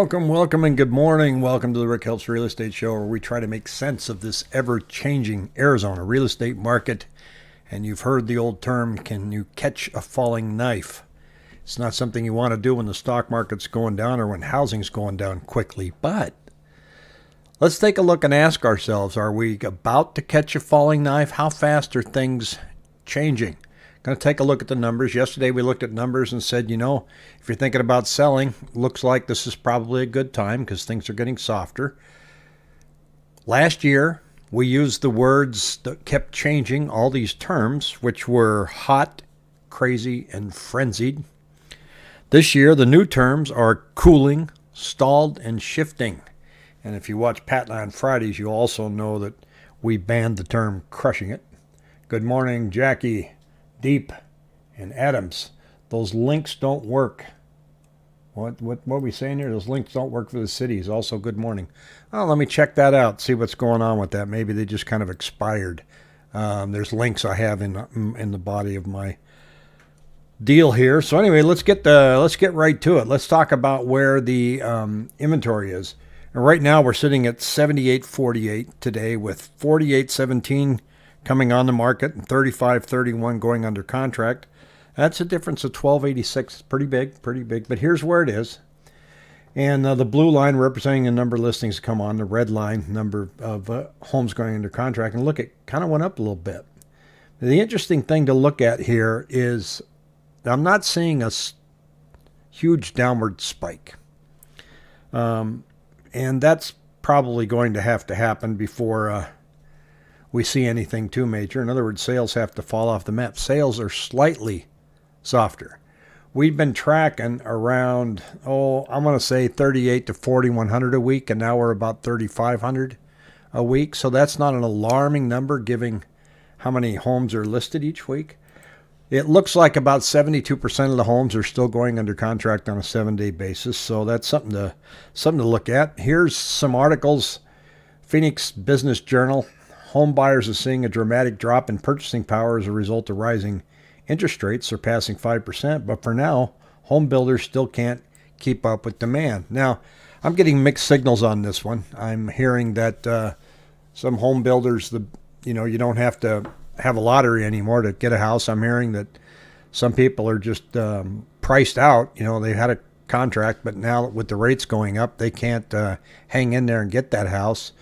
Welcome, and good morning. Welcome to the Rick Helps Real Estate Show, where we try to make sense of this ever-changing Arizona real estate market. And you've heard the old term, can you catch a falling knife? It's not something you want to do when the stock market's going down or when housing's going down quickly. But let's take a look and ask ourselves, are we about to catch a falling knife? How fast are things changing? Going to take a look at the numbers. Yesterday we looked at numbers and said, if you're thinking about selling, looks like this is probably a good time because things are getting softer. Last year, we used the words that kept changing, all these terms, which were hot, crazy, and frenzied. This year, the new terms are cooling, stalled, and shifting. And if you watch Pat and I on Fridays, you also know that we banned the term crushing it. Good morning, Jackie, Deep, and Adams. Those links don't work. What are we saying here? Those links don't work for the cities. Also, good morning. Oh, let me check that out, see what's going on with that. Maybe they just kind of expired. There's links I have in the body of my deal here. So anyway, let's get right to it. Let's talk about where the inventory is. And right now we're sitting at 7848 today, with 4817 coming on the market and 3531 going under contract. That's a difference of 1286. Pretty big. But here's where it is. And the blue line representing the number of listings come on, the red line, number of homes going under contract. And look, it kind of went up a little bit. The interesting thing to look at here is I'm not seeing a huge downward spike. And that's probably going to happen before we see anything too major. In other words, sales have to fall off the map. Sales are slightly softer. We've been tracking around, I'm going to say 38 to 4,100 a week, and now we're about 3,500 a week. So that's not an alarming number, given how many homes are listed each week. It looks like about 72% of the homes are still going under contract on a 7-day basis. So that's something to look at. Here's some articles. Phoenix Business Journal. Home buyers are seeing a dramatic drop in purchasing power as a result of rising interest rates surpassing 5%. But for now, home builders still can't keep up with demand. Now, I'm getting mixed signals on this one. I'm hearing that some home builders, you don't have to have a lottery anymore to get a house. I'm hearing that some people are just priced out. They had a contract, but now with the rates going up, they can't hang in there and get that house.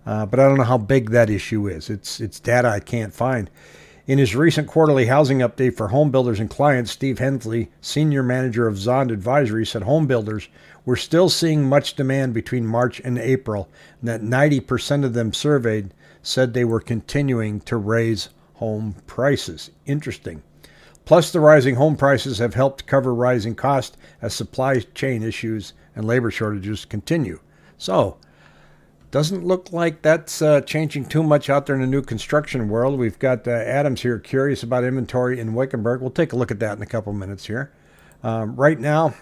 But I don't know how big that issue is. It's data I can't find. In his recent quarterly housing update for home builders and clients, Steve Hensley, senior manager of Zond Advisory, said home builders were still seeing much demand between March and April, and that 90% of them surveyed said they were continuing to raise home prices. Interesting. Plus, the rising home prices have helped cover rising costs as supply chain issues and labor shortages continue. So, doesn't look like that's changing too much out there in the new construction world. We've got Adams here curious about inventory in Wickenburg. We'll take a look at that in a couple minutes here. Right now,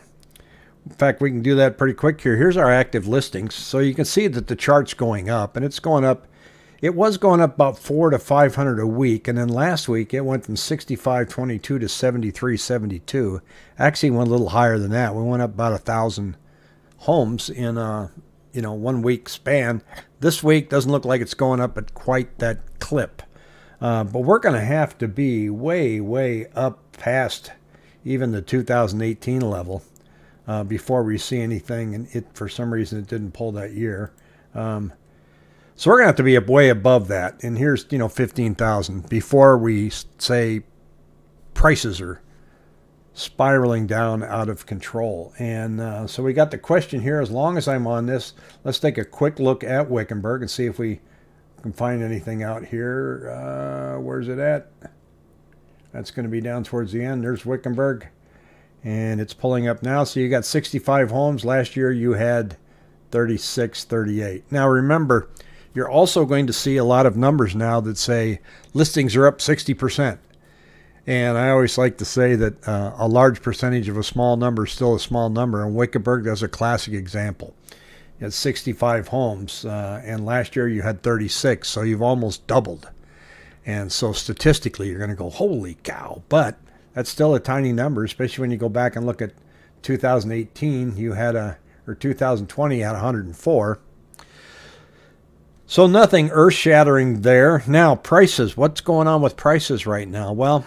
in fact, we can do that pretty quick here. Here's our active listings. So you can see that the chart's going up, and it's going up. It was going up about 400 to 500 a week, and then last week it went from 6522 to 7372. Actually went a little higher than that. We went up about 1,000 homes in 1 week span. This week doesn't look like it's going up at quite that clip. But we're going to have to be way up past even the 2018 level before we see anything. And for some reason, it didn't pull that year. So we're going to have to be way above that. And here's, 15,000 before we say prices are spiraling down out of control. And so we got the question here. As long as I'm on this, let's take a quick look at Wickenburg and see if we can find anything out here. Where's it at? That's going to be down towards the end. There's Wickenburg, and it's pulling up now. So you got 65 homes. Last year you had 36, 38. Now remember, you're also going to see a lot of numbers now that say listings are up 60%. And I always like to say that a large percentage of a small number is still a small number. And Wickenburg, that's a classic example. You had 65 homes, and last year you had 36, so you've almost doubled. And so statistically, you're going to go, holy cow. But that's still a tiny number, especially when you go back and look at 2018. You had a or 2020 at 104. So nothing earth-shattering there. Now, prices. What's going on with prices right now? Well,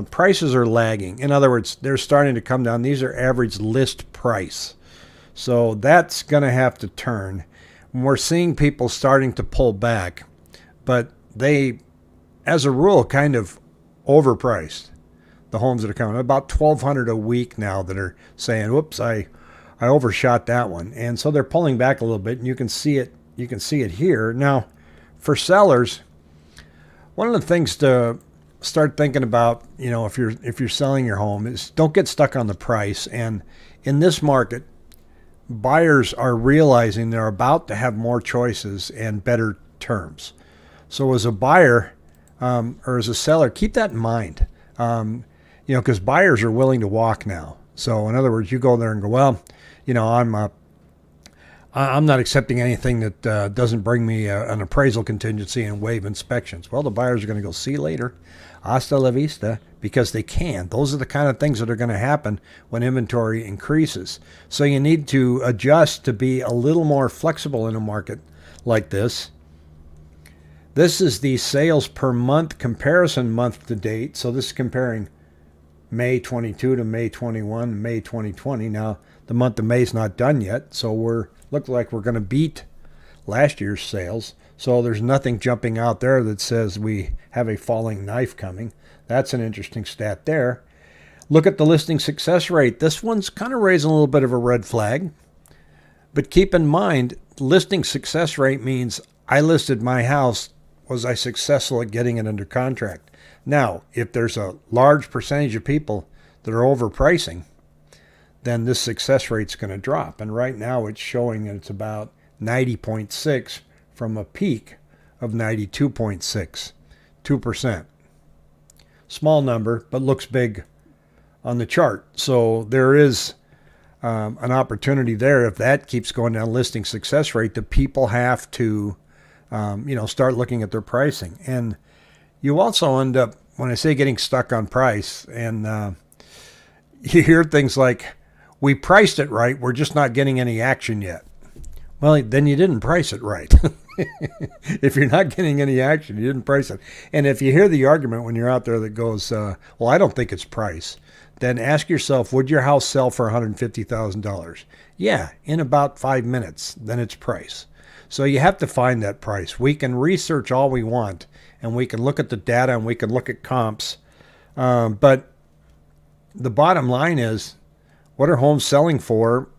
prices are lagging. In other words, they're starting to come down. These are average list price. So that's going to have to turn. We're seeing people starting to pull back, but they, as a rule, kind of overpriced the homes that are coming. About 1,200 a week now that are saying, whoops, I overshot that one. And so they're pulling back a little bit, and you can see it. You can see it here. Now, for sellers, one of the things to start thinking about, if you're selling your home, is don't get stuck on the price. And in this market, buyers are realizing they're about to have more choices and better terms. So as a buyer or as a seller, keep that in mind. Because buyers are willing to walk now. So in other words, you go there and go, well, I'm not accepting anything that doesn't bring me an appraisal contingency and waive inspections. Well, the buyers are going to go, see you later, hasta la vista, because they can. Those are the kind of things that are going to happen when inventory increases. So you need to adjust to be a little more flexible in a market like this. This is the sales per month comparison month to date. So this is comparing May 22 to May 21, May 2020. Now, the month of May is not done yet, so looks like we're going to beat last year's sales. So there's nothing jumping out there that says we have a falling knife coming. That's an interesting stat there. Look at the listing success rate. This one's kind of raising a little bit of a red flag. But keep in mind, listing success rate means I listed my house. Was I successful at getting it under contract? Now, if there's a large percentage of people that are overpricing, then this success rate's going to drop. And right now it's showing that it's about 90.6 from a peak of 92.6, 2%. Small number, but looks big on the chart. So there is an opportunity there. If that keeps going down, listing success rate, the people have to, start looking at their pricing. And you also end up, when I say getting stuck on price, and you hear things like, we priced it right, we're just not getting any action yet. Well, then you didn't price it right. If you're not getting any action, you didn't price it. And if you hear the argument when you're out there that goes, well, I don't think it's price, then ask yourself, would your house sell for $150,000? Yeah, in about 5 minutes, then it's price. So you have to find that price. We can research all we want, and we can look at the data, and we can look at comps. But the bottom line is, what are homes selling for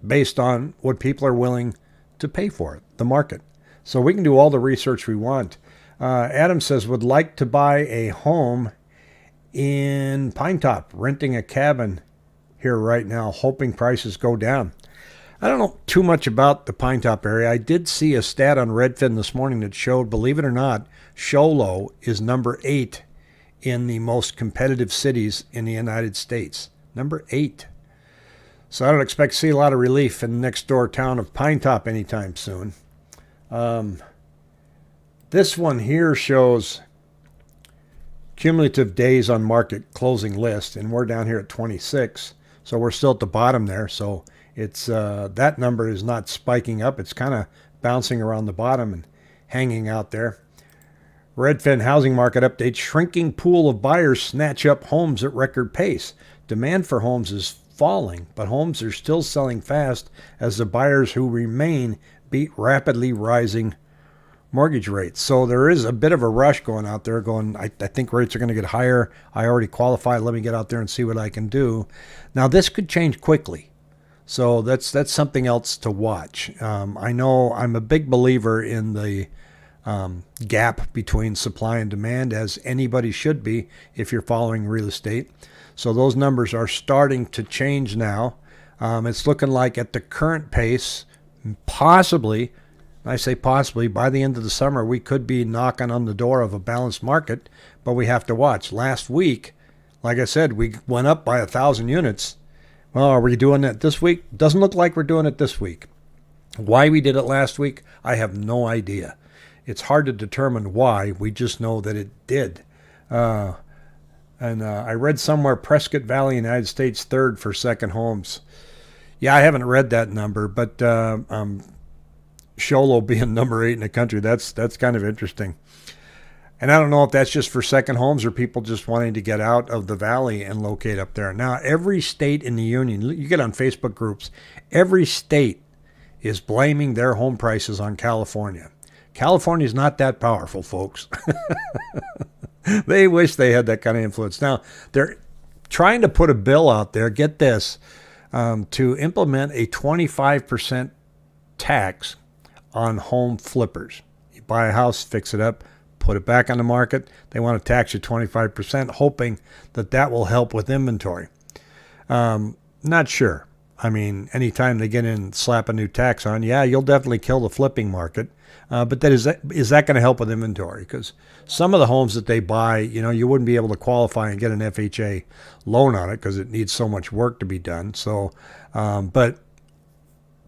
based on what people are willing to pay for it, the market? So we can do all the research we want. Adam says, would like to buy a home in Pine Top, renting a cabin here right now, hoping prices go down. I don't know too much about the Pine Top area. I did see a stat on Redfin this morning that showed, believe it or not, Sholo is number 8 in the most competitive cities in the United States. Number 8. So I don't expect to see a lot of relief in the next door town of Pine Top anytime soon. This one here shows cumulative days on market closing list, and we're down here at 26. So we're still at the bottom there. So it's that number is not spiking up. It's kind of bouncing around the bottom and hanging out there. Redfin housing market update. Shrinking pool of buyers snatch up homes at record pace. Demand for homes is falling, but homes are still selling fast as the buyers who remain beat rapidly rising mortgage rates. So there is a bit of a rush going out there going, I think rates are going to get higher. I already qualify. Let me get out there and see what I can do. Now, this could change quickly. So that's something else to watch. I know I'm a big believer in the gap between supply and demand, as anybody should be if you're following real estate. So those numbers are starting to change now. It's looking like at the current pace, possibly, I say possibly, by the end of the summer, we could be knocking on the door of a balanced market, but we have to watch. Last week, like I said, we went up by 1,000 units. Well, are we doing that this week? Doesn't look like we're doing it this week. Why we did it last week, I have no idea. It's hard to determine why. We just know that it did. And I read somewhere Prescott Valley, United States, third for second homes. Yeah, I haven't read that number, but Sholo being number 8 in the country, that's kind of interesting. And I don't know if that's just for second homes or people just wanting to get out of the valley and locate up there. Now, every state in the union, you get on Facebook groups, every state is blaming their home prices on California. California's not that powerful, folks. They wish they had that kind of influence. Now, they're trying to put a bill out there, get this, to implement a 25% tax on home flippers. You buy a house, fix it up, put it back on the market. They want to tax you 25%, hoping that that will help with inventory. Not sure. I mean, anytime they get in and slap a new tax on, yeah, you'll definitely kill the flipping market. But is that going to help with inventory? Because some of the homes that they buy, you wouldn't be able to qualify and get an FHA loan on it because it needs so much work to be done. So, but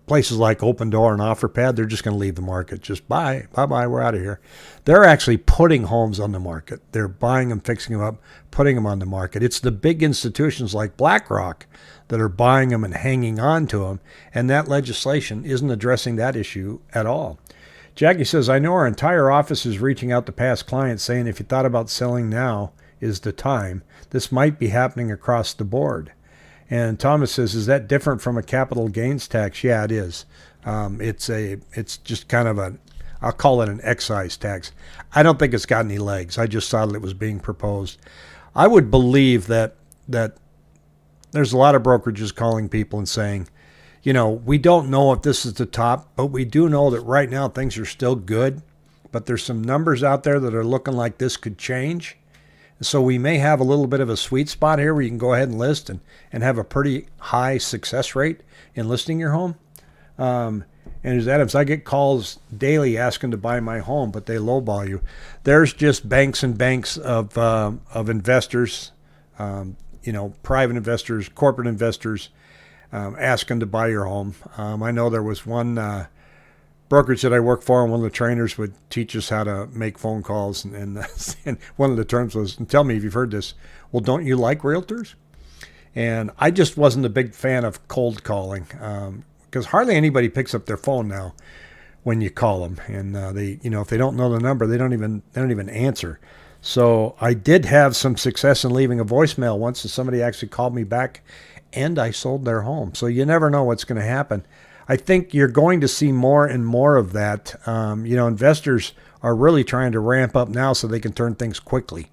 places like Open Door and OfferPad, they're just going to leave the market. Just bye, we're out of here. They're actually putting homes on the market. They're buying them, fixing them up, putting them on the market. It's the big institutions like BlackRock that are buying them and hanging on to them, and that legislation isn't addressing that issue at all. Jackie says, I know our entire office is reaching out to past clients saying if you thought about selling, now is the time. This might be happening across the board. And Thomas says, is that different from a capital gains tax? Yeah, it is. It's just kind of I'll call it an excise tax. I don't think it's got any legs. I just saw that it was being proposed. I would believe that there's a lot of brokerages calling people and saying, we don't know if this is the top, but we do know that right now things are still good. But there's some numbers out there that are looking like this could change. So we may have a little bit of a sweet spot here where you can go ahead and list and have a pretty high success rate in listing your home. And as Adams, I get calls daily asking to buy my home, but they lowball you. There's just banks and banks of investors, private investors, corporate investors, asking to buy your home. I know there was one brokerage that I worked for, and one of the trainers would teach us how to make phone calls. And one of the terms was, and tell me if you've heard this, well, don't you like realtors? And I just wasn't a big fan of cold calling because hardly anybody picks up their phone now when you call them. And they, if they don't know the number, they don't even answer. So I did have some success in leaving a voicemail once, and somebody actually called me back, and I sold their home. So you never know what's going to happen. I think you're going to see more and more of that. Investors are really trying to ramp up now so they can turn things quickly.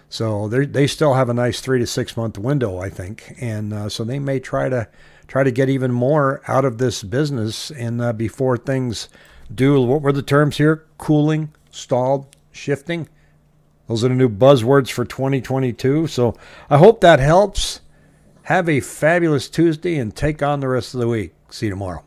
So they still have a nice 3 to 6 month window, I think, and so they may try to get even more out of this business. And before things do, what were the terms here? Cooling, stalled, shifting. Those are the new buzzwords for 2022. So I hope that helps. Have a fabulous Tuesday and take on the rest of the week. See you tomorrow.